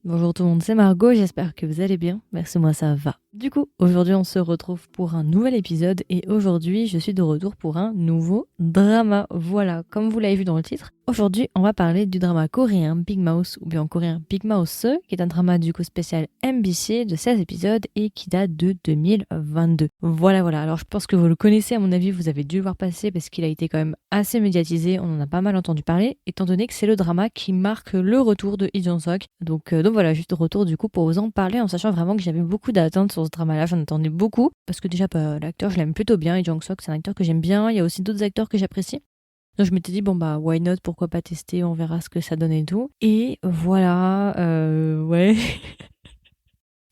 Bonjour tout le monde, c'est Margot, j'espère que vous allez bien. Merci, moi ça va. Du coup, aujourd'hui on se retrouve pour un nouvel épisode et aujourd'hui je suis de retour pour un nouveau drama. Voilà, comme vous l'avez vu dans le titre, aujourd'hui on va parler du drama coréen Big Mouth ou bien en coréen Big Mouth, qui est un drama du coup spécial MBC de 16 épisodes et qui date de 2022. Voilà, alors je pense que vous le connaissez, à mon avis vous avez dû le voir passer parce qu'il a été quand même assez médiatisé, on en a pas mal entendu parler, étant donné que c'est le drama qui marque le retour de Lee Jong-suk. Donc voilà, juste de retour du coup pour vous en parler, en sachant vraiment que j'avais beaucoup d'attentes sur ce drama-là, j'en attendais beaucoup, parce que déjà l'acteur je l'aime plutôt bien, Lee Jong-suk c'est un acteur que j'aime bien, il y a aussi d'autres acteurs que j'apprécie. Donc je m'étais dit bon bah why not, pourquoi pas tester, on verra ce que ça donne et tout. Et voilà, ouais.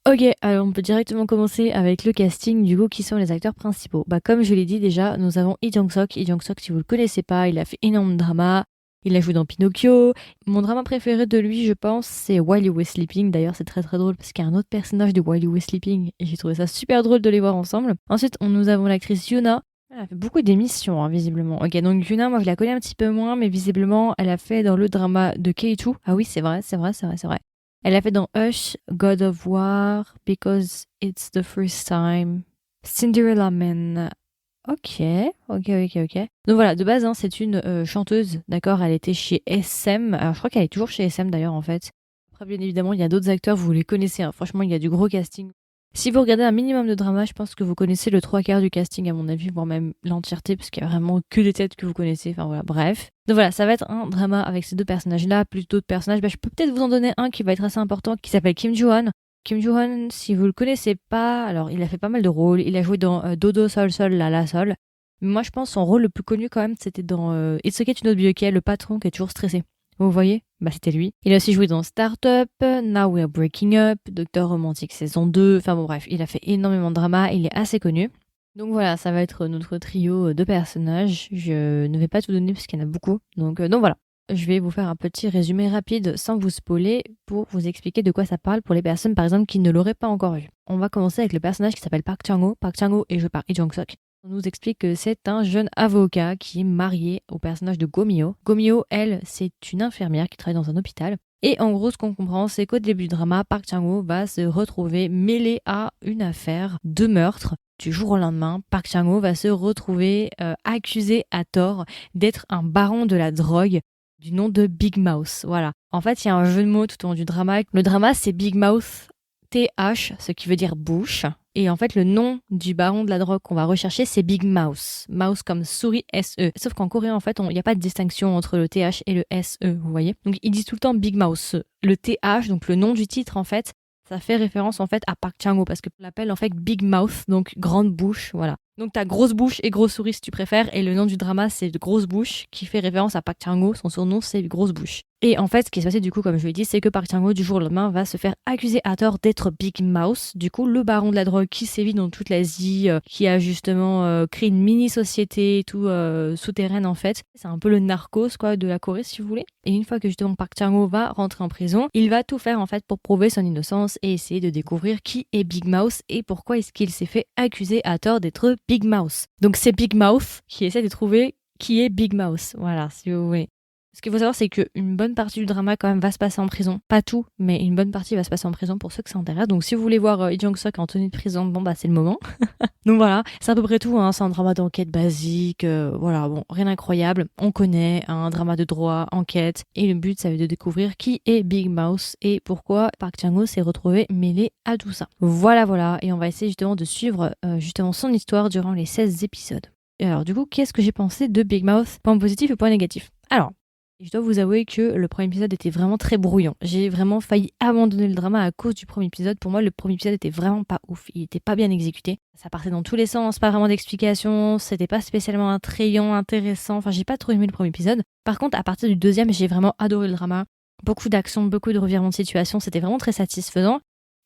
Ok, alors on peut directement commencer avec le casting du coup qui sont les acteurs principaux. Bah comme je l'ai dit déjà, nous avons Lee Jong-suk. Lee Jong-suk, si vous le connaissez pas, il a fait énormément de dramas. Il a joué dans Pinocchio. Mon drama préféré de lui, je pense, c'est While You Were Sleeping. D'ailleurs, c'est très très drôle parce qu'il y a un autre personnage de While You Were Sleeping et j'ai trouvé ça super drôle de les voir ensemble. Ensuite, nous avons l'actrice Yuna. Elle a fait beaucoup d'émissions, hein, visiblement. Ok, donc Yuna, moi je la connais un petit peu moins, mais visiblement, elle a fait dans le drama de K2. Ah oui, c'est vrai. Elle a fait dans Hush, God of War, Because It's the First Time, Cinderella Man. Ok. Donc voilà, de base, hein, c'est une chanteuse, d'accord. Elle était chez SM. Alors je crois qu'elle est toujours chez SM d'ailleurs en fait. Après, bien évidemment, il y a d'autres acteurs, vous les connaissez, hein. Franchement, il y a du gros casting. Si vous regardez un minimum de drama, je pense que vous connaissez le trois quarts du casting à mon avis, voire même l'entièreté, parce qu'il y a vraiment que des têtes que vous connaissez. Enfin voilà, bref. Donc voilà, ça va être un drama avec ces deux personnages-là, plus d'autres personnages. Bah, je peux peut-être vous en donner un qui va être assez important, qui s'appelle Kim Joo-won. Kim Joo-won, si vous le connaissez pas, alors il a fait pas mal de rôles. Il a joué dans Dodo Sol Sol La La Sol. Mais moi, je pense son rôle le plus connu quand même, c'était dans It's Okay to Not Be Okay, le patron qui est toujours stressé. Vous voyez? Bah c'était lui. Il a aussi joué dans Startup, Now We're Breaking Up, Docteur Romantique saison 2. Enfin bon bref, il a fait énormément de drama, il est assez connu. Donc voilà, ça va être notre trio de personnages. Je ne vais pas tout donner parce qu'il y en a beaucoup. Donc voilà. Je vais vous faire un petit résumé rapide sans vous spoiler pour vous expliquer de quoi ça parle pour les personnes par exemple qui ne l'auraient pas encore vu. On va commencer avec le personnage qui s'appelle Park Chang-ho. Park Chang-ho est joué par Lee Jong-suk. On nous explique que c'est un jeune avocat qui est marié au personnage de Gomyo. Gomyo, elle, c'est une infirmière qui travaille dans un hôpital. Et en gros, ce qu'on comprend, c'est qu'au début du drama, Park Chang-ho va se retrouver mêlé à une affaire de meurtre. Du jour au lendemain, Park Chang-ho va se retrouver accusé à tort d'être un baron de la drogue du nom de Big Mouth. Voilà. En fait, il y a un jeu de mots tout au long du drama. Le drama, c'est Big Mouth TH, ce qui veut dire bouche. Et en fait, le nom du baron de la drogue qu'on va rechercher, c'est Big Mouse. Mouse comme souris SE. Sauf qu'en coréen, en fait, il n'y a pas de distinction entre le TH et le SE, vous voyez. Donc, ils disent tout le temps Big Mouse. Le TH, donc le nom du titre, en fait, ça fait référence, en fait, à Park Chang-ho, parce qu'on l'appelle, en fait, Big Mouth, donc grande bouche, voilà. Donc, t'as grosse bouche et grosse souris, si tu préfères, et le nom du drama, c'est de grosse bouche, qui fait référence à Park Chang-ho. Son surnom, c'est grosse bouche. Et en fait, ce qui s'est passé du coup, comme je l'ai dit, c'est que Park Chang-ho, du jour au lendemain, va se faire accuser à tort d'être Big Mouth. Du coup, le baron de la drogue qui sévit dans toute l'Asie, qui a justement créé une mini-société et tout souterraine en fait. C'est un peu le narcos quoi de la Corée si vous voulez. Et une fois que justement Park Chang-ho va rentrer en prison, il va tout faire en fait pour prouver son innocence et essayer de découvrir qui est Big Mouth et pourquoi est-ce qu'il s'est fait accuser à tort d'être Big Mouth. Donc c'est Big Mouth qui essaie de trouver qui est Big Mouth. Voilà, si vous voulez. Ce qu'il faut savoir, c'est qu'une bonne partie du drama, quand même, va se passer en prison. Pas tout, mais une bonne partie va se passer en prison pour ceux que ça intéresse. Donc, si vous voulez voir Lee Jong-suk en tenue de prison, bon, bah, c'est le moment. Donc, voilà. C'est à peu près tout, hein. C'est un drama d'enquête basique. Voilà, bon, rien d'incroyable. On connaît un drama de droit, enquête. Et le but, ça va être de découvrir qui est Big Mouth et pourquoi Park Chang-ho s'est retrouvé mêlé à tout ça. Voilà. Et on va essayer justement de suivre justement son histoire durant les 16 épisodes. Et alors, du coup, qu'est-ce que j'ai pensé de Big Mouth? Point positif et point négatif. Alors, je dois vous avouer que le premier épisode était vraiment très brouillon. J'ai vraiment failli abandonner le drama à cause du premier épisode. Pour moi, le premier épisode était vraiment pas ouf. Il était pas bien exécuté. Ça partait dans tous les sens, pas vraiment d'explication. C'était pas spécialement attrayant, intéressant. Enfin, j'ai pas trop aimé le premier épisode. Par contre, à partir du deuxième, j'ai vraiment adoré le drama. Beaucoup d'action, beaucoup de revirements de situation. C'était vraiment très satisfaisant.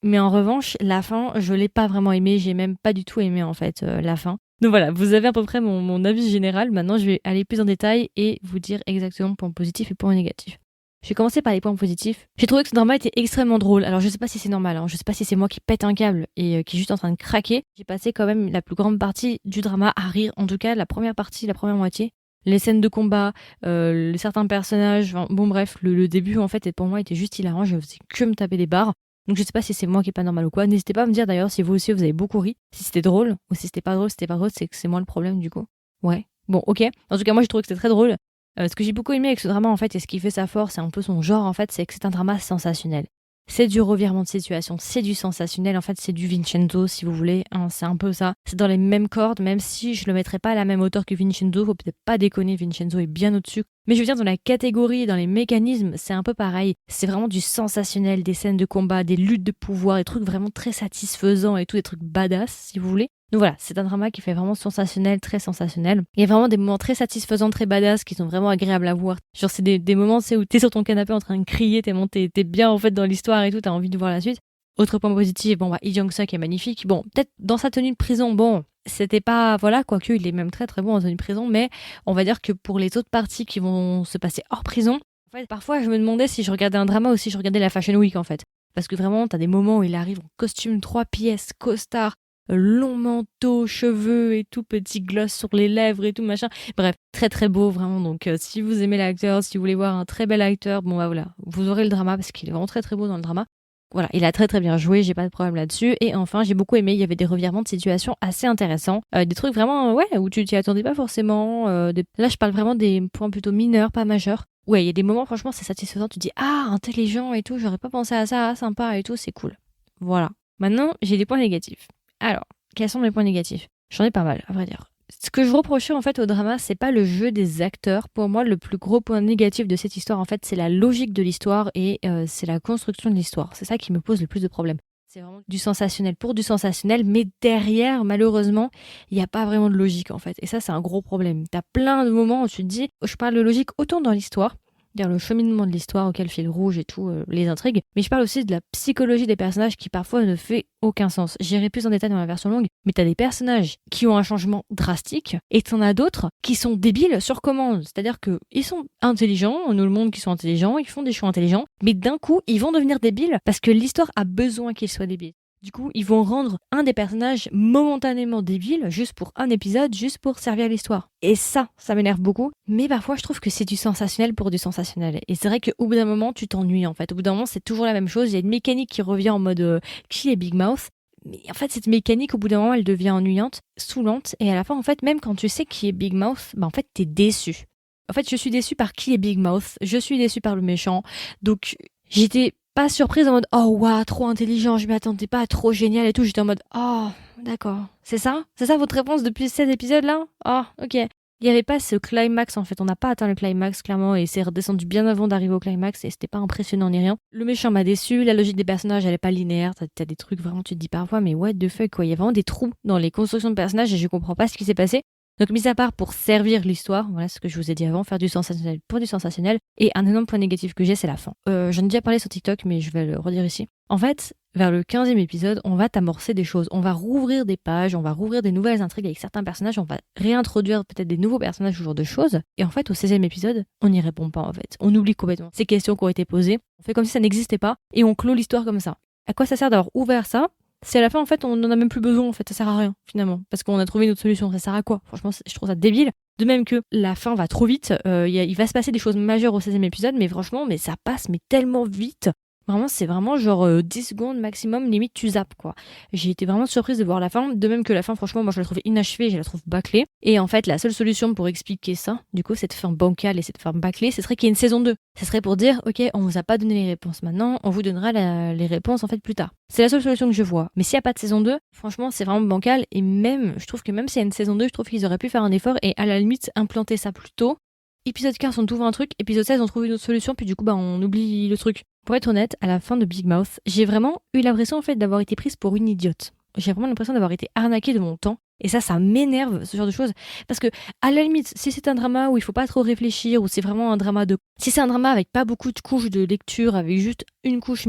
Mais en revanche, la fin, je l'ai pas vraiment aimé. J'ai même pas du tout aimé en fait la fin. Donc voilà, vous avez à peu près mon avis général. Maintenant, je vais aller plus en détail et vous dire exactement points positifs et points négatifs. Je vais commencer par les points positifs. J'ai trouvé que ce drama était extrêmement drôle. Alors, je sais pas si c'est normal, hein. Je sais pas si c'est moi qui pète un câble et qui est juste en train de craquer. J'ai passé quand même la plus grande partie du drama à rire. En tout cas, la première partie, la première moitié. les scènes de combat, certains personnages, enfin, bon bref, le début en fait pour moi était juste hilarant, je faisais que me taper des barres. Donc je sais pas si c'est moi qui est pas normal ou quoi. N'hésitez pas à me dire d'ailleurs si vous aussi vous avez beaucoup ri, si c'était drôle ou si c'était pas drôle, c'est que c'est moi le problème du coup. Ouais. Bon, ok. En tout cas, moi j'ai trouvé que c'était très drôle. Ce que j'ai beaucoup aimé avec ce drama en fait et ce qui fait sa force et un peu son genre en fait, c'est que c'est un drama sensationnel. C'est du revirement de situation, c'est du sensationnel, en fait c'est du Vincenzo si vous voulez, hein, c'est un peu ça. C'est dans les mêmes cordes, même si je le mettrais pas à la même hauteur que Vincenzo, faut peut-être pas déconner, Vincenzo est bien au-dessus. Mais je veux dire dans la catégorie, dans les mécanismes, c'est un peu pareil. C'est vraiment du sensationnel, des scènes de combat, des luttes de pouvoir, des trucs vraiment très satisfaisants et tout, des trucs badass si vous voulez. Donc voilà, c'est un drama qui fait vraiment sensationnel, très sensationnel. Il y a vraiment des moments très satisfaisants, très badass, qui sont vraiment agréables à voir. Genre c'est des moments où t'es sur ton canapé en train de crier, t'es bien en fait dans l'histoire et tout, t'as envie de voir la suite. Autre point positif, bon bah Lee Jong-suk est magnifique. Bon, peut-être dans sa tenue de prison, bon, c'était pas, voilà, quoique il est même très très bon en tenue de prison, mais on va dire que pour les autres parties qui vont se passer hors prison, en fait, parfois je me demandais si je regardais un drama ou si je regardais la Fashion Week en fait. Parce que vraiment, t'as des moments où il arrive en costume 3 pièces, costard, long manteau, cheveux et tout, petit gloss sur les lèvres et tout machin. Bref, très très beau vraiment. Donc si vous aimez l'acteur, si vous voulez voir un très bel acteur, bon bah voilà, vous aurez le drama parce qu'il est vraiment très très beau dans le drama. Voilà, il a très très bien joué, j'ai pas de problème là-dessus. Et enfin, j'ai beaucoup aimé, il y avait des revirements de situation assez intéressants. Des trucs vraiment, ouais, où tu t'y attendais pas forcément. Là, je parle vraiment des points plutôt mineurs, pas majeurs. Ouais, il y a des moments, franchement, c'est satisfaisant. Tu te dis, ah, intelligent et tout, j'aurais pas pensé à ça, ah, sympa et tout, c'est cool. Voilà. Maintenant, j'ai des points négatifs. Alors, quels sont mes points négatifs? J'en ai pas mal, à vrai dire. Ce que je reprochais en fait au drama, c'est pas le jeu des acteurs. Pour moi, le plus gros point négatif de cette histoire, en fait, c'est la logique de l'histoire et c'est la construction de l'histoire. C'est ça qui me pose le plus de problèmes. C'est vraiment du sensationnel pour du sensationnel, mais derrière, malheureusement, il n'y a pas vraiment de logique en fait. Et ça, c'est un gros problème. T'as plein de moments où tu te dis, je parle de logique autant dans l'histoire, dire le cheminement de l'histoire auquel fil rouge et tout, les intrigues. Mais je parle aussi de la psychologie des personnages qui parfois ne fait aucun sens. J'irai plus en détail dans la version longue, mais t'as des personnages qui ont un changement drastique et t'en as d'autres qui sont débiles sur commande. C'est-à-dire que ils sont intelligents, on nous le montre qu'ils sont intelligents, ils font des choix intelligents, mais d'un coup, ils vont devenir débiles parce que l'histoire a besoin qu'ils soient débiles. Du coup, ils vont rendre un des personnages momentanément débile, juste pour un épisode, juste pour servir l'histoire. Et ça m'énerve beaucoup. Mais parfois, je trouve que c'est du sensationnel pour du sensationnel. Et c'est vrai qu'au bout d'un moment, tu t'ennuies en fait. Au bout d'un moment, c'est toujours la même chose. Il y a une mécanique qui revient en mode qui est Big Mouth. Mais en fait, cette mécanique, au bout d'un moment, elle devient ennuyante, saoulante. Et à la fin, en fait, même quand tu sais qui est Big Mouth, bah en fait, t'es déçu. En fait, je suis déçue par qui est Big Mouth. Je suis déçue par le méchant. Donc, j'étais pas surprise en mode oh waouh trop intelligent, je m'y attendais pas, trop génial et tout, j'étais en mode oh d'accord, c'est ça votre réponse depuis cet épisode là, oh ok. Il n'y avait pas ce climax en fait, on n'a pas atteint le climax clairement et c'est redescendu bien avant d'arriver au climax et c'était pas impressionnant ni rien. Le méchant m'a déçu, la logique des personnages elle est pas linéaire, t'as des trucs vraiment tu te dis parfois mais what the fuck quoi, il y a vraiment des trous dans les constructions de personnages et je comprends pas ce qui s'est passé. Donc, mis à part pour servir l'histoire, voilà ce que je vous ai dit avant, faire du sensationnel pour du sensationnel. Et un énorme point négatif que j'ai, c'est la fin. J'en ai déjà parlé sur TikTok, mais je vais le redire ici. En fait, vers le 15e épisode, on va t'amorcer des choses. On va rouvrir des pages, on va rouvrir des nouvelles intrigues avec certains personnages, on va réintroduire peut-être des nouveaux personnages, ce genre de choses. Et en fait, au 16e épisode, on n'y répond pas en fait. On oublie complètement ces questions qui ont été posées. On fait comme si ça n'existait pas et on clôt l'histoire comme ça. À quoi ça sert d'avoir ouvert ça si à la fin, en fait, on n'en a même plus besoin, en fait, ça sert à rien, finalement. Parce qu'on a trouvé une autre solution, ça sert à quoi? Franchement, je trouve ça débile. De même que la fin va trop vite, il va se passer des choses majeures au 16e épisode, mais franchement, mais ça passe mais tellement vite. Vraiment, c'est vraiment genre 10 secondes maximum, limite tu zappes quoi. J'ai été vraiment surprise de voir la fin, de même que la fin, franchement, moi je la trouve inachevée, je la trouve bâclée. Et en fait, la seule solution pour expliquer ça, du coup, cette fin bancale et cette fin bâclée, ce serait qu'il y ait une saison 2. Ce serait pour dire, ok, on vous a pas donné les réponses maintenant, on vous donnera les réponses en fait plus tard. C'est la seule solution que je vois. Mais s'il n'y a pas de saison 2, franchement, c'est vraiment bancal. Et même, je trouve que même s'il y a une saison 2, je trouve qu'ils auraient pu faire un effort et à la limite implanter ça plus tôt. Épisode 15, on trouve un truc. Épisode 16, on trouve une autre solution. Puis du coup, on oublie le truc. Pour être honnête, à la fin de Big Mouth, j'ai vraiment eu l'impression en fait d'avoir été prise pour une idiote. J'ai vraiment l'impression d'avoir été arnaquée de mon temps. Et ça m'énerve, ce genre de choses. Parce que, à la limite, si c'est un drama où il faut pas trop réfléchir, ou c'est vraiment un drama de... Si c'est un drama avec pas beaucoup de couches de lecture, avec juste une couche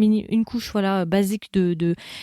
voilà, basique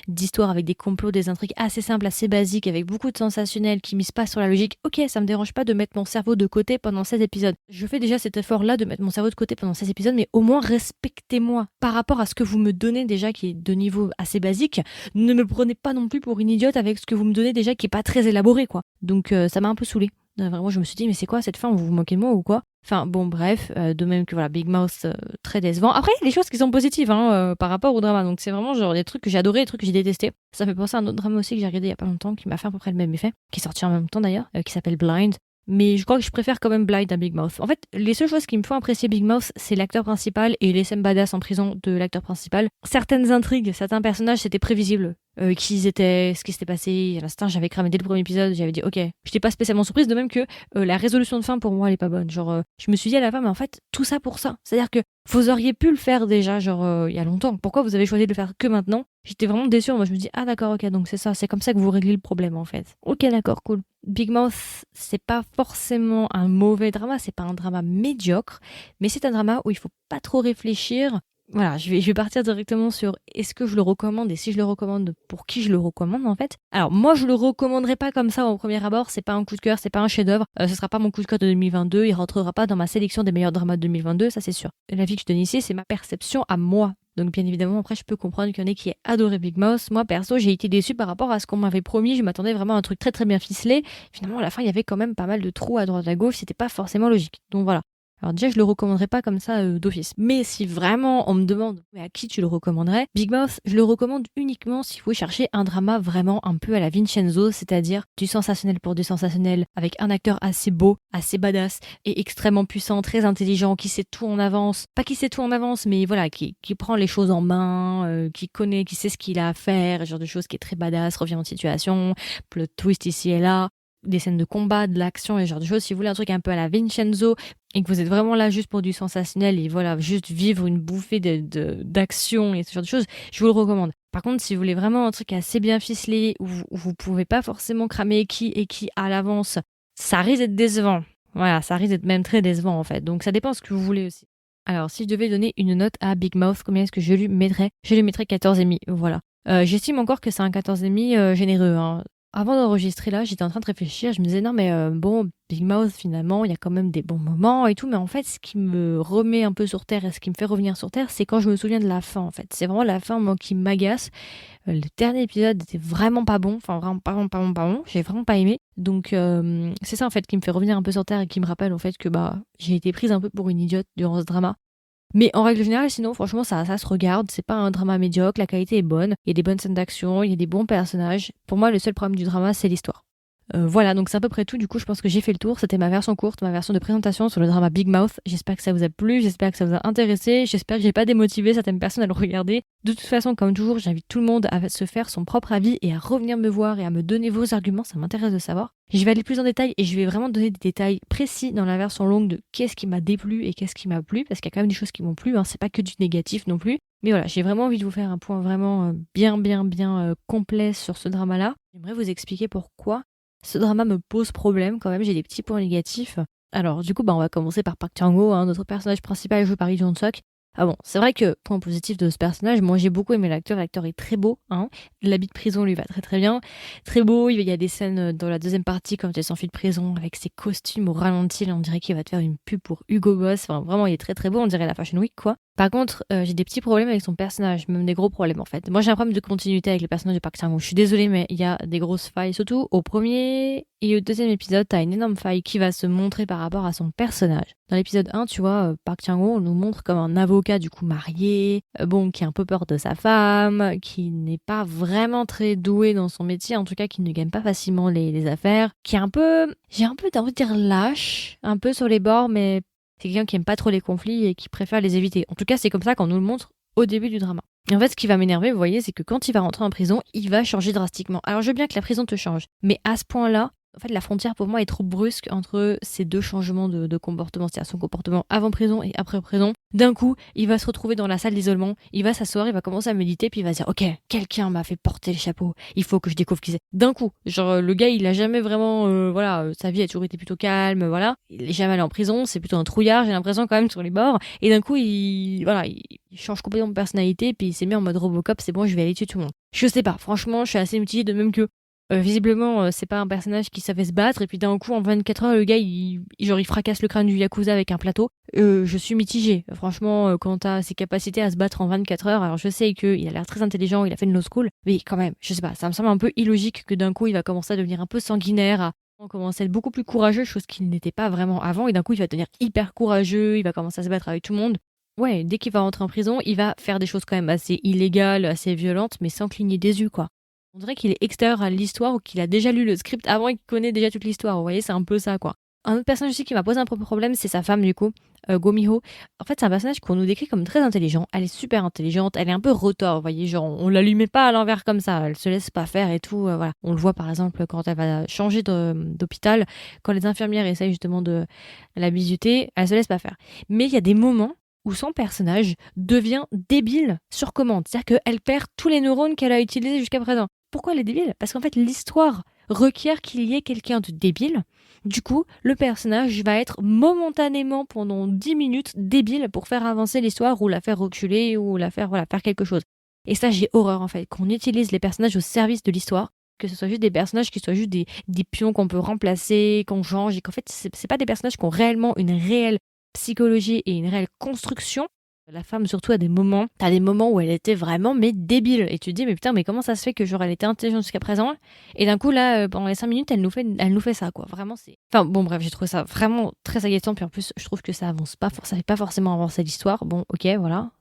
d'histoire, avec des complots, des intrigues assez simples, assez basiques, avec beaucoup de sensationnels qui misent pas sur la logique, ok, ça me dérange pas de mettre mon cerveau de côté pendant 16 épisodes. Je fais déjà cet effort-là de mettre mon cerveau de côté pendant 16 épisodes, mais au moins respectez-moi. Par rapport à ce que vous me donnez déjà, qui est de niveau assez basique, ne me prenez pas non plus pour une idiote avec ce que vous me donnez déjà qui est pas très élaboré quoi. Donc ça m'a un peu saoulée. Vraiment, je me suis dit, mais c'est quoi cette fin? Vous vous moquez de moi ou quoi? Enfin, bon, bref, de même que voilà, Big Mouth, très décevant. Après, il y a des choses qui sont positives par rapport au drama. Donc, c'est vraiment genre des trucs que j'ai adoré, des trucs que j'ai détestés. Ça me fait penser à un autre drama aussi que j'ai regardé il y a pas longtemps, qui m'a fait à peu près le même effet, qui est sorti en même temps d'ailleurs, qui s'appelle Blind. Mais je crois que je préfère quand même Blind à Big Mouth. En fait, les seules choses qui me font apprécier Big Mouth, c'est l'acteur principal et les scènes badass en prison de l'acteur principal. Certaines intrigues, certains personnages, c'était prévisible. Qui ils étaient, ce qui s'était passé. À l'instant, j'avais cramé dès le premier épisode, j'avais dit ok. J'étais pas spécialement surprise, de même que la résolution de fin pour moi elle est pas bonne. Genre, je me suis dit à la fin, mais en fait, tout ça pour ça. C'est-à-dire que vous auriez pu le faire déjà, genre, il y a longtemps. Pourquoi vous avez choisi de le faire que maintenant? J'étais vraiment déçue. Moi, je me dis, ah d'accord, ok, donc c'est ça, c'est comme ça que vous réglez le problème en fait. Ok, d'accord, cool. Big Mouth, c'est pas forcément un mauvais drama, c'est pas un drama médiocre, mais c'est un drama où il faut pas trop réfléchir. Voilà, je vais partir directement sur est-ce que je le recommande et si je le recommande, pour qui je le recommande en fait. Alors moi je le recommanderais pas comme ça au premier abord, c'est pas un coup de cœur, c'est pas un chef-d'œuvre, ce sera pas mon coup de cœur de 2022, il rentrera pas dans ma sélection des meilleurs dramas de 2022, ça c'est sûr. L'avis que je donne ici, c'est ma perception à moi. Donc bien évidemment après je peux comprendre qu'il y en ait qui aient adoré Big Mouth. Moi perso j'ai été déçue par rapport à ce qu'on m'avait promis, je m'attendais vraiment à un truc très très bien ficelé. Finalement à la fin il y avait quand même pas mal de trous à droite à gauche, c'était pas forcément logique. Donc voilà. Alors déjà, je le recommanderais pas comme ça d'office. Mais si vraiment on me demande mais à qui tu le recommanderais, Big Mouth, je le recommande uniquement si vous cherchez un drama vraiment un peu à la Vincenzo, c'est-à-dire du sensationnel pour du sensationnel, avec un acteur assez beau, assez badass et extrêmement puissant, très intelligent, qui sait tout en avance. Pas qui sait tout en avance, mais voilà, qui prend les choses en main, qui connaît, qui sait ce qu'il a à faire, ce genre de choses qui est très badass, revient en situation, plot twist ici et là, des scènes de combat, de l'action et ce genre de choses. Si vous voulez un truc un peu à la Vincenzo et que vous êtes vraiment là juste pour du sensationnel et voilà, juste vivre une bouffée d'action et ce genre de choses, je vous le recommande. Par contre, si vous voulez vraiment un truc assez bien ficelé où vous pouvez pas forcément cramer qui et qui à l'avance, ça risque d'être décevant. Voilà, ça risque d'être même très décevant en fait. Donc ça dépend ce que vous voulez aussi. Alors, si je devais donner une note à Big Mouth, combien est-ce que je lui mettrais? Je lui mettrais 14,5. Voilà. J'estime encore que c'est un 14,5 généreux. Hein. Avant d'enregistrer là, j'étais en train de réfléchir, je me disais non mais bon, Big Mouth finalement, il y a quand même des bons moments et tout, mais en fait ce qui me remet un peu sur terre et ce qui me fait revenir sur terre, c'est quand je me souviens de la fin en fait. C'est vraiment la fin moi qui m'agace. Le dernier épisode était vraiment pas bon, enfin vraiment pas bon, j'ai vraiment pas aimé. Donc c'est ça en fait qui me fait revenir un peu sur terre et qui me rappelle en fait que bah j'ai été prise un peu pour une idiote durant ce drama. Mais en règle générale, sinon, franchement, ça se regarde. C'est pas un drama médiocre. La qualité est bonne. Il y a des bonnes scènes d'action. Il y a des bons personnages. Pour moi, le seul problème du drama, c'est l'histoire. Voilà, donc c'est à peu près tout. Du coup, je pense que j'ai fait le tour. C'était ma version courte, ma version de présentation sur le drama Big Mouth. J'espère que ça vous a plu, j'espère que ça vous a intéressé, j'espère que j'ai pas démotivé certaines personnes à le regarder. De toute façon, comme toujours, j'invite tout le monde à se faire son propre avis et à revenir me voir et à me donner vos arguments. Ça m'intéresse de savoir. Je vais aller plus en détail et je vais vraiment donner des détails précis dans la version longue de qu'est-ce qui m'a déplu et qu'est-ce qui m'a plu, parce qu'il y a quand même des choses qui m'ont plu. Hein. C'est pas que du négatif non plus. Mais voilà, j'ai vraiment envie de vous faire un point vraiment bien complet sur ce drama-là. J'aimerais vous expliquer pourquoi ce drama me pose problème quand même, j'ai des petits points négatifs. Alors du coup, on va commencer par Park Chan-wook, hein, notre personnage principal joué par Lee Jong-suk. Ah bon, c'est vrai que, point positif de ce personnage, moi j'ai beaucoup aimé l'acteur est très beau, hein. L'habit de prison lui va très très bien. Très beau, il y a des scènes dans la deuxième partie quand il s'enfuit de prison avec ses costumes au ralenti, là, on dirait qu'il va te faire une pub pour Hugo Boss, enfin vraiment il est très très beau, on dirait la Fashion Week quoi. Par contre, j'ai des petits problèmes avec son personnage, même des gros problèmes en fait. Moi j'ai un problème de continuité avec le personnage de Park Chan-wook, je suis désolée mais il y a des grosses failles, surtout au premier et au deuxième épisode, t'as une énorme faille qui va se montrer par rapport à son personnage. Dans l'épisode 1, tu vois, Park Chan-wook, on nous montre comme un avocat du coup marié, qui a un peu peur de sa femme, qui n'est pas vraiment très doué dans son métier, en tout cas qui ne gagne pas facilement les affaires, qui est un peu, j'ai un peu envie de dire lâche, un peu sur les bords, mais c'est quelqu'un qui aime pas trop les conflits et qui préfère les éviter. En tout cas, c'est comme ça qu'on nous le montre au début du drama. Et en fait, ce qui va m'énerver, vous voyez, c'est que quand il va rentrer en prison, il va changer drastiquement. Alors, je veux bien que la prison te change, mais à ce point-là, en fait, la frontière pour moi est trop brusque entre ces deux changements de comportement, c'est-à-dire son comportement avant prison et après prison. D'un coup, il va se retrouver dans la salle d'isolement, il va s'asseoir, il va commencer à méditer, puis il va se dire ok, quelqu'un m'a fait porter le chapeau, il faut que je découvre qui c'est. D'un coup, genre le gars, il a jamais vraiment, sa vie a toujours été plutôt calme, voilà, il est jamais allé en prison, c'est plutôt un trouillard, j'ai l'impression quand même sur les bords. Et d'un coup, il change complètement de personnalité, puis il s'est mis en mode Robocop, c'est bon, je vais aller tuer tout le monde. Je sais pas, franchement, je suis assez mitigée, de même que visiblement, c'est pas un personnage qui savait se battre, et puis d'un coup, en 24 heures, le gars, il fracasse le crâne du Yakuza avec un plateau. Je suis mitigée. Franchement, quant à ses capacités à se battre en 24 heures, alors je sais qu'il a l'air très intelligent, il a fait une law school, mais quand même, je sais pas, ça me semble un peu illogique que d'un coup, il va commencer à devenir un peu sanguinaire, On commence à être beaucoup plus courageux, chose qu'il n'était pas vraiment avant, et d'un coup il va devenir hyper courageux, il va commencer à se battre avec tout le monde. Ouais, dès qu'il va rentrer en prison, il va faire des choses quand même assez illégales, assez violentes, mais sans cligner des yeux, quoi. On dirait qu'il est extérieur à l'histoire ou qu'il a déjà lu le script avant et qu'il connaît déjà toute l'histoire. Vous voyez, c'est un peu ça, quoi. Un autre personnage aussi qui m'a posé un problème, c'est sa femme, du coup, Gomiho. En fait, c'est un personnage qu'on nous décrit comme très intelligent. Elle est super intelligente, elle est un peu retors, vous voyez, genre, on l'allumait pas à l'envers comme ça, elle se laisse pas faire et tout, voilà. On le voit par exemple quand elle va changer d'hôpital, quand les infirmières essayent justement de la visiter, elle se laisse pas faire. Mais il y a des moments où son personnage devient débile sur commande. C'est-à-dire qu'elle perd tous les neurones qu'elle a utilisés jusqu'à présent. Pourquoi elle est débile ? Parce qu'en fait, l'histoire requiert qu'il y ait quelqu'un de débile. Du coup, le personnage va être momentanément, pendant 10 minutes, débile pour faire avancer l'histoire ou la faire reculer ou la faire, voilà, faire quelque chose. Et ça, j'ai horreur, en fait, qu'on utilise les personnages au service de l'histoire, que ce soit juste des personnages qui soient juste des pions qu'on peut remplacer, qu'on change, et qu'en fait, c'est pas des personnages qui ont réellement une réelle psychologie et une réelle construction. La femme, surtout, a des moments, t'as des moments où elle était vraiment mais débile. Et tu te dis, mais putain, mais comment ça se fait que genre elle était intelligente jusqu'à présent et d'un coup, là, pendant les 5 minutes, elle nous fait ça, quoi. Vraiment, c'est. Enfin, bon, bref, j'ai trouvé ça vraiment très agaçant. Puis en plus, je trouve que ça avance pas, ça fait pas forcément avancer l'histoire. Bon, ok, voilà.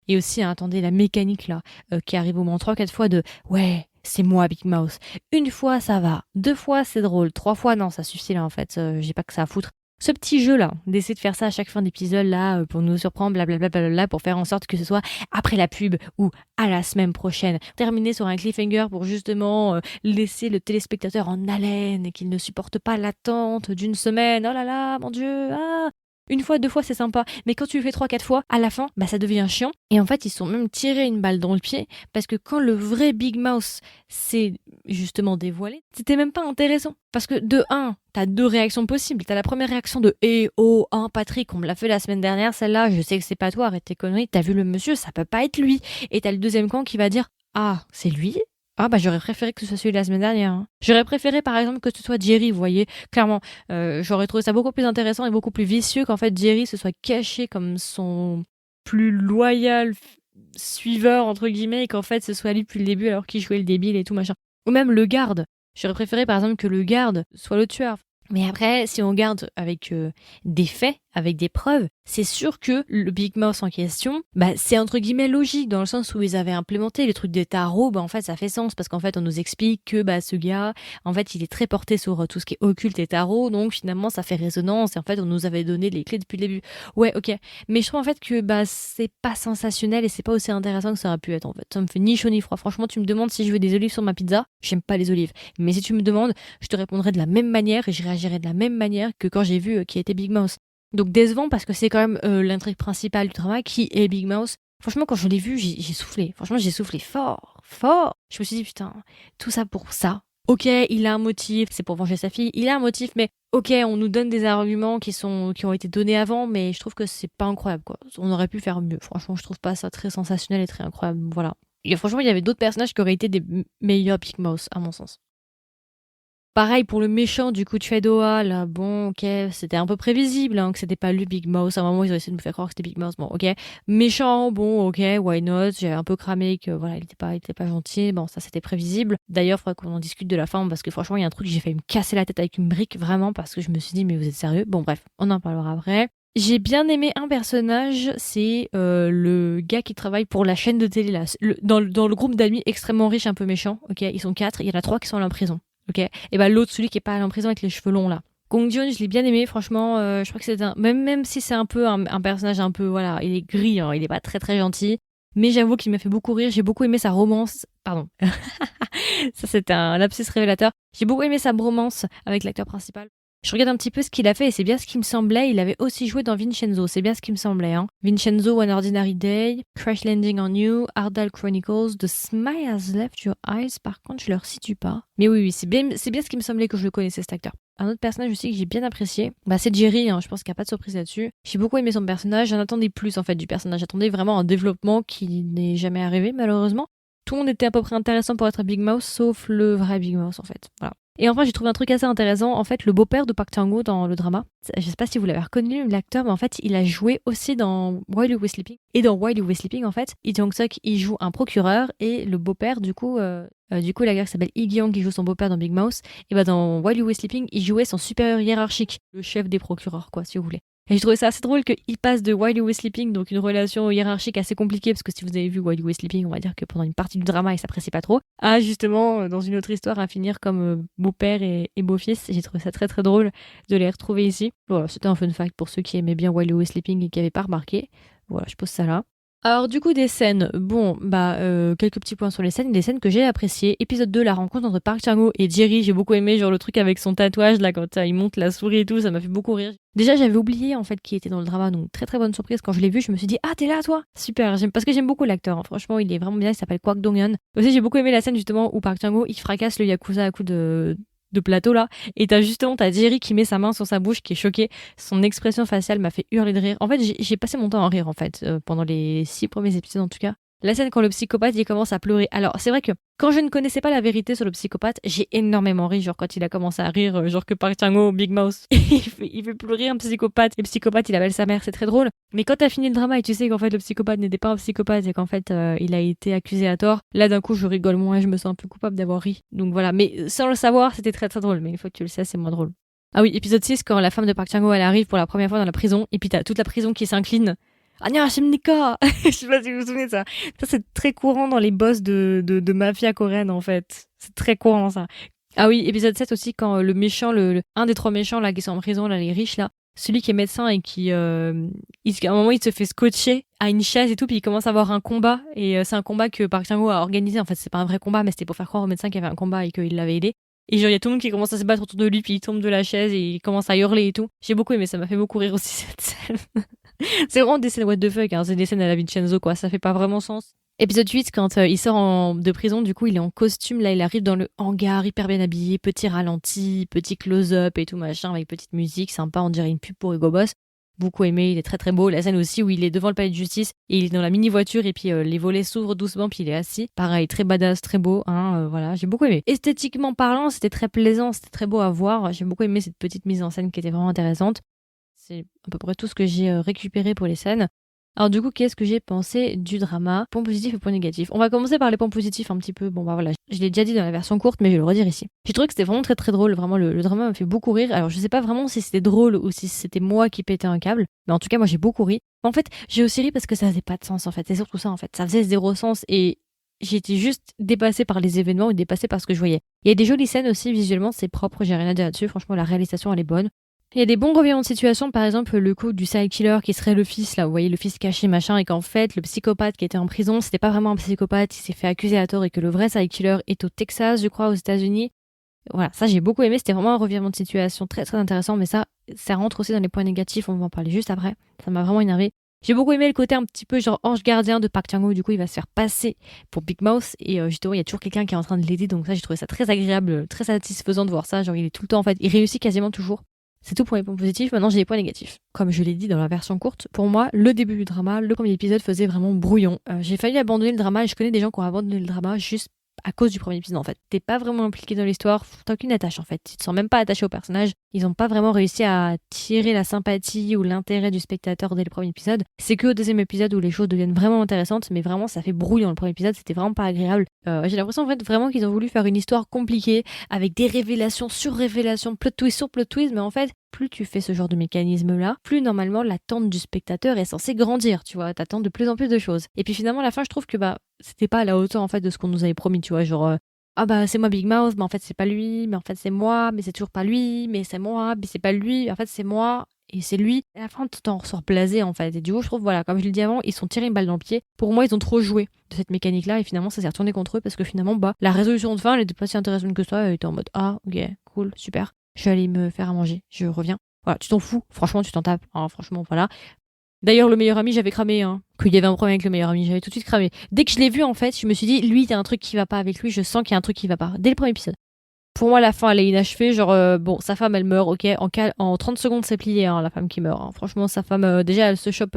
Et aussi, hein, attendez, la mécanique, là, qui arrive au moins 3-4 fois de ouais. C'est moi, Big Mouse. Une fois, ça va. 2 fois, c'est drôle. 3 fois, non, ça suffit là, en fait. J'ai pas que ça à foutre. Ce petit jeu-là, d'essayer de faire ça à chaque fin d'épisode, là, pour nous surprendre, blablabla, pour faire en sorte que ce soit après la pub ou à la semaine prochaine. Terminer sur un cliffhanger pour justement laisser le téléspectateur en haleine et qu'il ne supporte pas l'attente d'une semaine. Oh là là, mon Dieu, ah. Une fois, 2 fois, c'est sympa. Mais quand tu le fais 3-4 fois, à la fin, bah ça devient chiant. Et en fait, ils se sont même tiré une balle dans le pied parce que quand le vrai Big Mouse s'est justement dévoilé, c'était même pas intéressant. Parce que de 1, t'as 2 réactions possibles. T'as la première réaction de eh oh, hein, Patrick, on me l'a fait la semaine dernière, celle-là, je sais que c'est pas toi, arrête tes conneries, t'as vu le monsieur, ça peut pas être lui. Et t'as le deuxième camp qui va dire ah, c'est lui? Ah bah j'aurais préféré que ce soit celui de la semaine dernière. Hein. J'aurais préféré par exemple que ce soit Jerry, vous voyez, clairement. J'aurais trouvé ça beaucoup plus intéressant et beaucoup plus vicieux qu'en fait Jerry se soit caché comme son plus loyal suiveur entre guillemets et qu'en fait ce soit lui depuis le début alors qu'il jouait le débile et tout machin. Ou même le garde. J'aurais préféré par exemple que le garde soit le tueur. Mais après, si on regarde avec des faits, avec des preuves, c'est sûr que le Big Mouse en question, bah, c'est entre guillemets logique, dans le sens où ils avaient implémenté le truc des tarots, bah, en fait ça fait sens, parce qu'en fait on nous explique que bah, ce gars, en fait il est très porté sur tout ce qui est occulte et tarot, donc finalement ça fait résonance, et en fait on nous avait donné les clés depuis le début. Ouais, ok, mais je trouve en fait que bah, c'est pas sensationnel et c'est pas aussi intéressant que ça aurait pu être en fait. Ça me fait ni chaud ni froid. Franchement, tu me demandes si je veux des olives sur ma pizza, j'aime pas les olives. Mais si tu me demandes, je te répondrai de la même manière et je réagirai de la même manière que quand j'ai vu qui était Big Mouse. Donc décevant parce que c'est quand même l'intrigue principale du drama qui est Big Mouse. Franchement, quand je l'ai vu, j'ai soufflé. Franchement, j'ai soufflé fort, fort. Je me suis dit, putain, tout ça pour ça. Ok, il a un motif, c'est pour venger sa fille. Il a un motif, mais ok, on nous donne des arguments qui ont été donnés avant, mais je trouve que c'est pas incroyable, quoi. On aurait pu faire mieux. Franchement, je trouve pas ça très sensationnel et très incroyable. Voilà. Franchement, il y avait d'autres personnages qui auraient été des meilleurs Big Mouse, à mon sens. Pareil pour le méchant du coup de Fedoa, là, bon, ok, c'était un peu prévisible hein, que c'était pas lui Big Mouse. À un moment, ils ont essayé de me faire croire que c'était Big Mouse. Bon, ok. Méchant, bon, ok, why not. J'avais un peu cramé que voilà, il était pas gentil. Bon, ça c'était prévisible. D'ailleurs, il faudrait qu'on en discute de la fin parce que franchement, il y a un truc, j'ai failli me casser la tête avec une brique, vraiment, parce que je me suis dit, mais vous êtes sérieux? Bon, bref, on en parlera après. J'ai bien aimé un personnage, c'est le gars qui travaille pour la chaîne de télé, là, dans le groupe d'amis extrêmement riches, un peu méchants. Ok, ils sont 4, il y en a 3 qui sont allés en prison. Ok. Et bah l'autre, celui qui est pas allé en prison avec les cheveux longs là. Gong Joon, je l'ai bien aimé, franchement. Je crois que c'est même si c'est un peu un personnage un peu voilà, il est gris, hein, il est pas très très gentil. Mais j'avoue qu'il m'a fait beaucoup rire. J'ai beaucoup aimé sa romance. Pardon. Ça c'était un lapsus révélateur. J'ai beaucoup aimé sa bromance avec l'acteur principal. Je regarde un petit peu ce qu'il a fait et c'est bien ce qui me semblait. Il avait aussi joué dans Vincenzo, c'est bien ce qui me semblait. Hein. Vincenzo, One Ordinary Day, Crash Landing on You, Ardal Chronicles, The Smile Has Left Your Eyes. Par contre, je le resitue pas. Mais oui, c'est bien ce qui me semblait que je le connaissais cet acteur. Un autre personnage aussi que j'ai bien apprécié, bah c'est Jerry, hein, je pense qu'il n'y a pas de surprise là-dessus. J'ai beaucoup aimé son personnage, j'en attendais plus en fait du personnage, j'attendais vraiment un développement qui n'est jamais arrivé malheureusement. Tout le monde était à peu près intéressant pour être un Big Mouse, sauf le vrai Big Mouse en fait. Voilà. Et enfin, j'ai trouvé un truc assez intéressant. En fait, le beau-père de Park Chan-wook dans le drama, je sais pas si vous l'avez reconnu, l'acteur, mais en fait, il a joué aussi dans While You Were Sleeping. Et dans While You Were Sleeping, en fait, Lee Jong-suk, il joue un procureur et le beau-père, la gare qui s'appelle Lee Gyung, qui joue son beau-père dans Big Mouth, et bah dans While You Were Sleeping, il jouait son supérieur hiérarchique, le chef des procureurs, quoi, si vous voulez. Et j'ai trouvé ça assez drôle qu'il passe de While You Were Sleeping, donc une relation hiérarchique assez compliquée, parce que si vous avez vu While You Were Sleeping, on va dire que pendant une partie du drama, il s'apprécie pas trop, à justement, dans une autre histoire, à finir comme beau-père et beau-fils. J'ai trouvé ça très très drôle de les retrouver ici. Voilà, c'était un fun fact pour ceux qui aimaient bien While You Were Sleeping et qui n'avaient pas remarqué. Voilà, je pose ça là. Alors du coup des scènes, quelques petits points sur les scènes, des scènes que j'ai appréciées. Épisode 2, la rencontre entre Park Chan-wook et Jerry, j'ai beaucoup aimé, genre le truc avec son tatouage là quand il monte la souris et tout, ça m'a fait beaucoup rire. Déjà j'avais oublié en fait qui était dans le drama, donc très très bonne surprise quand je l'ai vu, je me suis dit ah t'es là toi, super, parce que j'aime beaucoup l'acteur, hein. Franchement il est vraiment bien, il s'appelle Kwak Dong-hyun. Aussi j'ai beaucoup aimé la scène justement où Park Chan-wook il fracasse le yakuza à coups de plateau là, et t'as Jerry qui met sa main sur sa bouche, qui est choqué. Son expression faciale m'a fait hurler de rire. En fait j'ai passé mon temps à rire en fait pendant les 6 premiers épisodes en tout cas. La scène quand le psychopathe il commence à pleurer. Alors c'est vrai que quand je ne connaissais pas la vérité sur le psychopathe, j'ai énormément ri, genre quand il a commencé à rire, genre que Park Chan-wook, Big Mouth, il fait pleurer un psychopathe. Et le psychopathe il appelle sa mère, c'est très drôle. Mais quand t'as fini le drama et tu sais qu'en fait le psychopathe n'était pas un psychopathe et qu'en fait il a été accusé à tort, là d'un coup je rigole moins et je me sens un peu coupable d'avoir ri. Donc voilà, mais sans le savoir c'était très très drôle, mais une fois que tu le sais c'est moins drôle. Ah oui, épisode 6, quand la femme de Park Chan-wook elle arrive pour la première fois dans la prison, et puis t'as toute la prison qui s'incline. Annyeonghasimnika. Je sais pas si vous vous souvenez de ça. Ça, c'est très courant dans les boss de mafia coréenne, en fait. C'est très courant, ça. Ah oui, épisode 7 aussi, quand le méchant, un des 3 méchants, là, qui sont en prison, là, les riches, là, celui qui est médecin et qui, à un moment, il se fait scotcher à une chaise et tout, puis il commence à avoir un combat, et c'est un combat que Park Chan-wook a organisé. En fait, c'est pas un vrai combat, mais c'était pour faire croire au médecin qu'il y avait un combat et qu'il l'avait aidé. Et genre, il y a tout le monde qui commence à se battre autour de lui, puis il tombe de la chaise et il commence à hurler et tout. J'ai beaucoup aimé, ça m'a fait beaucoup rire aussi, cette scène. C'est vraiment des scènes what the fuck, hein. C'est des scènes à la Vincenzo, quoi. Ça fait pas vraiment sens. Épisode 8, quand il sort de prison, du coup, il est en costume. Là, il arrive dans le hangar, hyper bien habillé, petit ralenti, petit close-up et tout machin, avec petite musique sympa. On dirait une pub pour Hugo Boss. Beaucoup aimé, il est très très beau. La scène aussi où il est devant le palais de justice et il est dans la mini voiture et puis les volets s'ouvrent doucement puis il est assis. Pareil, très badass, très beau. Hein, voilà, j'ai beaucoup aimé. Esthétiquement parlant, c'était très plaisant, c'était très beau à voir. J'ai beaucoup aimé cette petite mise en scène qui était vraiment intéressante. C'est à peu près tout ce que j'ai récupéré pour les scènes. Alors du coup, qu'est-ce que j'ai pensé du drama? Points positifs et points négatifs. On va commencer par les points positifs un petit peu. Bon bah voilà, je l'ai déjà dit dans la version courte, mais je vais le redire ici. J'ai trouvé que c'était vraiment très très drôle. Vraiment, le drama m'a fait beaucoup rire. Alors je sais pas vraiment si c'était drôle ou si c'était moi qui pétais un câble, mais en tout cas moi j'ai beaucoup ri. En fait, j'ai aussi ri parce que ça faisait pas de sens en fait. C'est surtout ça en fait. Ça faisait zéro sens et j'étais juste dépassée par les événements et dépassée par ce que je voyais. Il y a des jolies scènes aussi visuellement, c'est propre, j'ai rien à dire là-dessus. Franchement, la réalisation elle est bonne. Il y a des bons revirements de situation, par exemple le coup du serial killer qui serait le fils, là, vous voyez, le fils caché, machin, et qu'en fait, le psychopathe qui était en prison, c'était pas vraiment un psychopathe, il s'est fait accuser à tort et que le vrai serial killer est au Texas, je crois, aux États-Unis. Voilà, ça j'ai beaucoup aimé, c'était vraiment un revirement de situation très très intéressant, mais ça rentre aussi dans les points négatifs, on va en parler juste après. Ça m'a vraiment énervé. J'ai beaucoup aimé le côté un petit peu genre ange gardien de Park Chan-wook, du coup il va se faire passer pour Big Mouth et justement il y a toujours quelqu'un qui est en train de l'aider, donc ça j'ai trouvé ça très agréable, très satisfaisant de voir ça, genre il est tout le temps en fait, il réussit quasiment toujours. C'est tout pour les points positifs, maintenant j'ai les points négatifs. Comme je l'ai dit dans la version courte, pour moi, le début du drama, le premier épisode faisait vraiment brouillon. J'ai failli abandonner le drama et je connais des gens qui ont abandonné le drama juste à cause du premier épisode en fait. T'es pas vraiment impliqué dans l'histoire, t'as aucune attache en fait. Tu te sens même pas attaché au personnage. Ils ont pas vraiment réussi à tirer la sympathie ou l'intérêt du spectateur dès le premier épisode. C'est que au deuxième épisode où les choses deviennent vraiment intéressantes, mais vraiment ça fait brouillon. Le premier épisode c'était vraiment pas agréable. J'ai l'impression en fait vraiment qu'ils ont voulu faire une histoire compliquée avec des révélations sur révélations, plot twist sur plot twist, mais en fait plus tu fais ce genre de mécanisme-là, plus normalement l'attente du spectateur est censée grandir, tu vois, t'attends de plus en plus de choses. Et puis finalement, à la fin, je trouve que c'était pas à la hauteur en fait de ce qu'on nous avait promis, tu vois, genre ah bah c'est moi Big Mouth, mais en fait c'est pas lui, mais en fait c'est moi, mais c'est toujours pas lui, mais c'est moi, mais c'est pas lui, en fait c'est moi. Et c'est lui. Et à la fin, tout en ressort blasé en fait. Et du coup, je trouve, voilà, comme je l'ai dit avant, ils sont tirés une balle dans le pied. Pour moi, ils ont trop joué de cette mécanique-là. Et finalement, ça s'est retourné contre eux parce que finalement, la résolution de fin, elle était pas si intéressante que ça. Elle était en mode, ah, ok, cool, super. Je vais aller me faire à manger. Je reviens. Voilà, tu t'en fous. Franchement, tu t'en tapes. Hein, franchement, voilà. D'ailleurs, le meilleur ami, j'avais cramé. Hein, qu'il y avait un problème avec le meilleur ami. J'avais tout de suite cramé. Dès que je l'ai vu, en fait, je me suis dit, lui, il y a un truc qui va pas avec lui. Je sens qu'il y a un truc qui va pas. Dès le premier épisode. Pour moi, la fin, elle est inachevée. Genre, bon, sa femme, elle meurt, ok. En 30 secondes, c'est plié, hein, la femme qui meurt. Hein. Franchement, sa femme, déjà, elle se chope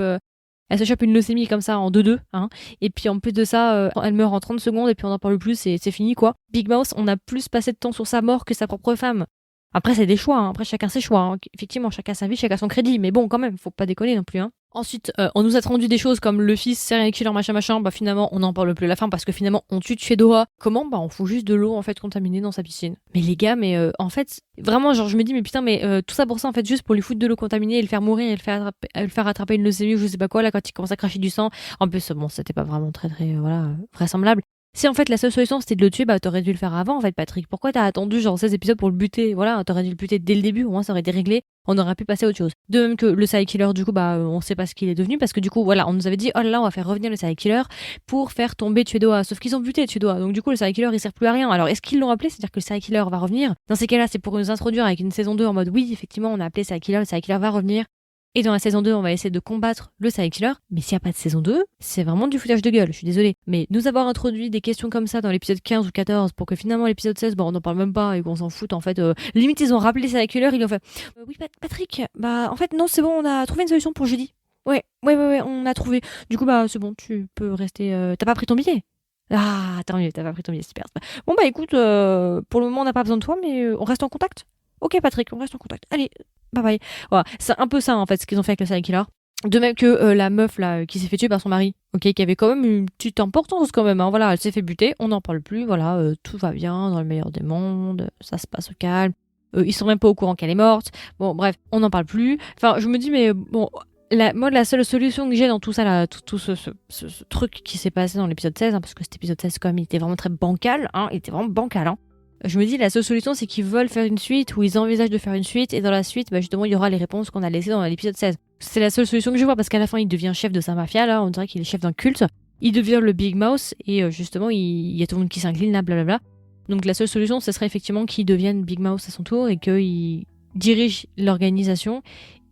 Elle se chope une leucémie comme ça en 2-2, hein. Et puis en plus de ça, elle meurt en 30 secondes et puis on n'en parle plus, c'est fini quoi. Big Mouth, on a plus passé de temps sur sa mort que sa propre femme. Après, c'est des choix, hein. Après, chacun ses choix, hein. Effectivement, chacun sa vie, chacun son crédit. Mais bon, quand même, faut pas déconner non plus, hein. Ensuite, on nous a rendu des choses comme le fils, serial killer, machin. Bah, finalement, on n'en parle plus à la fin parce que finalement, on tue Fedora. Comment? Bah, on fout juste de l'eau, en fait, contaminée dans sa piscine. Mais les gars, en fait, vraiment, genre, je me dis, mais putain, tout ça pour ça, en fait, juste pour lui foutre de l'eau contaminée et le faire mourir et le faire attraper une leucémie ou je sais pas quoi, là, quand il commence à cracher du sang. En plus, bon, c'était pas vraiment très, voilà, vraisemblable. Si en fait la seule solution c'était de le tuer, bah t'aurais dû le faire avant en fait, Patrick. Pourquoi t'as attendu genre 16 épisodes pour le buter? Voilà, t'aurais dû le buter dès le début, au moins ça aurait été réglé, on aurait pu passer à autre chose. De même que le serial killer, du coup, bah on sait pas ce qu'il est devenu parce que du coup, voilà, on nous avait dit, oh là là, on va faire revenir le serial killer pour faire tomber Tuedoa. Sauf qu'ils ont buté Tuedoa, donc du coup le serial killer il sert plus à rien. Alors est-ce qu'ils l'ont appelé? C'est-à-dire que le serial killer va revenir? Dans ces cas-là, c'est pour nous introduire avec une saison 2 en mode oui, effectivement, on a appelé le serial killer va revenir. Et dans la saison 2, on va essayer de combattre le serial killer. Mais s'il n'y a pas de saison 2, c'est vraiment du foutage de gueule, je suis désolée. Mais nous avoir introduit des questions comme ça dans l'épisode 15 ou 14 pour que finalement l'épisode 16, bon, on n'en parle même pas et qu'on s'en fout en fait. Limite, ils ont rappelé le serial killer, ils ont fait oui, Patrick, bah en fait, non, c'est bon, on a trouvé une solution pour jeudi. Ouais, on a trouvé. Du coup, bah c'est bon, tu peux rester. T'as pas pris ton billet? Ah, tant mieux, t'as pas pris ton billet, super. Bon, bah écoute, pour le moment, on n'a pas besoin de toi, mais on reste en contact. Ok, Patrick, on reste en contact. Allez, bye bye. Voilà, c'est un peu ça en fait ce qu'ils ont fait avec le serial killer. De même que la meuf là qui s'est fait tuer par son mari, ok, qui avait quand même une petite importance quand même, hein. Voilà, elle s'est fait buter, on n'en parle plus, voilà, tout va bien dans le meilleur des mondes, ça se passe au calme, ils sont même pas au courant qu'elle est morte, bon bref, on n'en parle plus. Enfin, je me dis mais bon, moi la seule solution que j'ai dans tout ça là, tout ce truc qui s'est passé dans l'épisode 16, hein, parce que cet épisode 16 quand même il était vraiment très bancal, hein, il était vraiment bancal, hein. Je me dis, la seule solution, c'est qu'ils veulent faire une suite ou ils envisagent de faire une suite et dans la suite, bah justement, il y aura les réponses qu'on a laissées dans l'épisode 16. C'est la seule solution que je vois parce qu'à la fin, il devient chef de sa mafia, là, on dirait qu'il est chef d'un culte. Il devient le Big Mouth et justement, il y a tout le monde qui s'incline, là, blablabla. Donc la seule solution, ce serait effectivement qu'il devienne Big Mouth à son tour et qu'il dirige l'organisation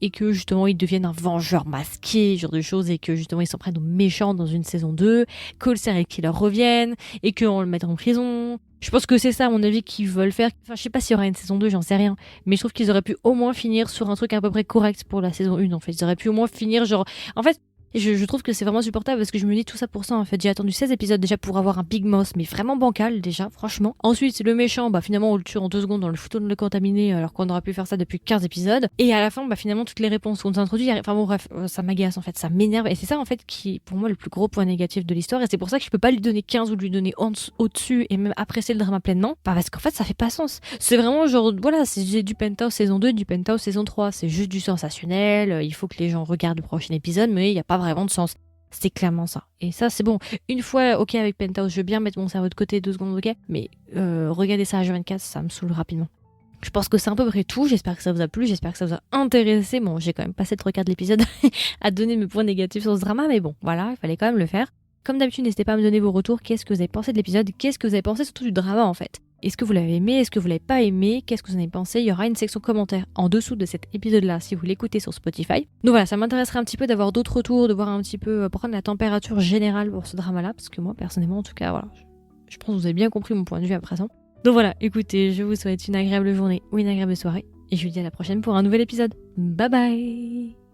et que justement, il devienne un vengeur masqué, ce genre de choses, et que justement, ils s'en prennent aux méchants dans une saison 2, que le serial killer revienne et qu'on le mette en prison. Je pense que c'est ça, à mon avis, qu'ils veulent faire. Enfin, je sais pas s'il y aura une saison 2, j'en sais rien. Mais je trouve qu'ils auraient pu au moins finir sur un truc à peu près correct pour la saison 1, en fait. Ils auraient pu au moins finir, genre. En fait, je trouve que c'est vraiment supportable parce que je me dis tout ça pour ça, en fait. J'ai attendu 16 épisodes déjà pour avoir un Big Mouth, mais vraiment bancal, déjà, franchement. Ensuite, le méchant, bah finalement, on le tue en 2 secondes dans le fouton de le contaminé, alors qu'on aurait pu faire ça depuis 15 épisodes. Et à la fin, bah finalement, toutes les réponses qu'on s'introduit. Enfin bon, bref, ça m'agace, en fait. Ça m'énerve. Et c'est ça, en fait, qui est pour moi le plus gros point négatif de l'histoire. Et c'est pour ça que je peux pas lui donner 15 ou lui donner au-dessus et même apprécier le drama pleinement. Parce qu'en fait, ça fait pas sens. C'est vraiment genre, voilà, c'est du Penthouse saison 2, du Penthouse saison 3. C'est juste du sensationnel. Il faut que les gens regardent le prochain épisode, mais il n'y a pas vraiment de sens. C'est clairement ça. Et ça, c'est bon. Une fois, ok, avec Penthouse, je veux bien mettre mon cerveau de côté 2 secondes, ok. Mais regarder ça à H24, ça me saoule rapidement. Je pense que c'est à peu près tout. J'espère que ça vous a plu. J'espère que ça vous a intéressé. Bon, j'ai quand même passé le 3/4 de l'épisode à donner mes points négatifs sur ce drama. Mais bon, voilà, il fallait quand même le faire. Comme d'habitude, n'hésitez pas à me donner vos retours. Qu'est-ce que vous avez pensé de l'épisode? Qu'est-ce que vous avez pensé surtout du drama, en fait? Est-ce que vous l'avez aimé? Est-ce que vous l'avez pas aimé? Qu'est-ce que vous en avez pensé? Il y aura une section commentaires en dessous de cet épisode-là si vous l'écoutez sur Spotify. Donc voilà, ça m'intéresserait un petit peu d'avoir d'autres retours, de voir un petit peu prendre la température générale pour ce drama-là, parce que moi, personnellement, en tout cas, voilà, je pense que vous avez bien compris mon point de vue à présent. Donc voilà, écoutez, je vous souhaite une agréable journée ou une agréable soirée, et je vous dis à la prochaine pour un nouvel épisode. Bye bye!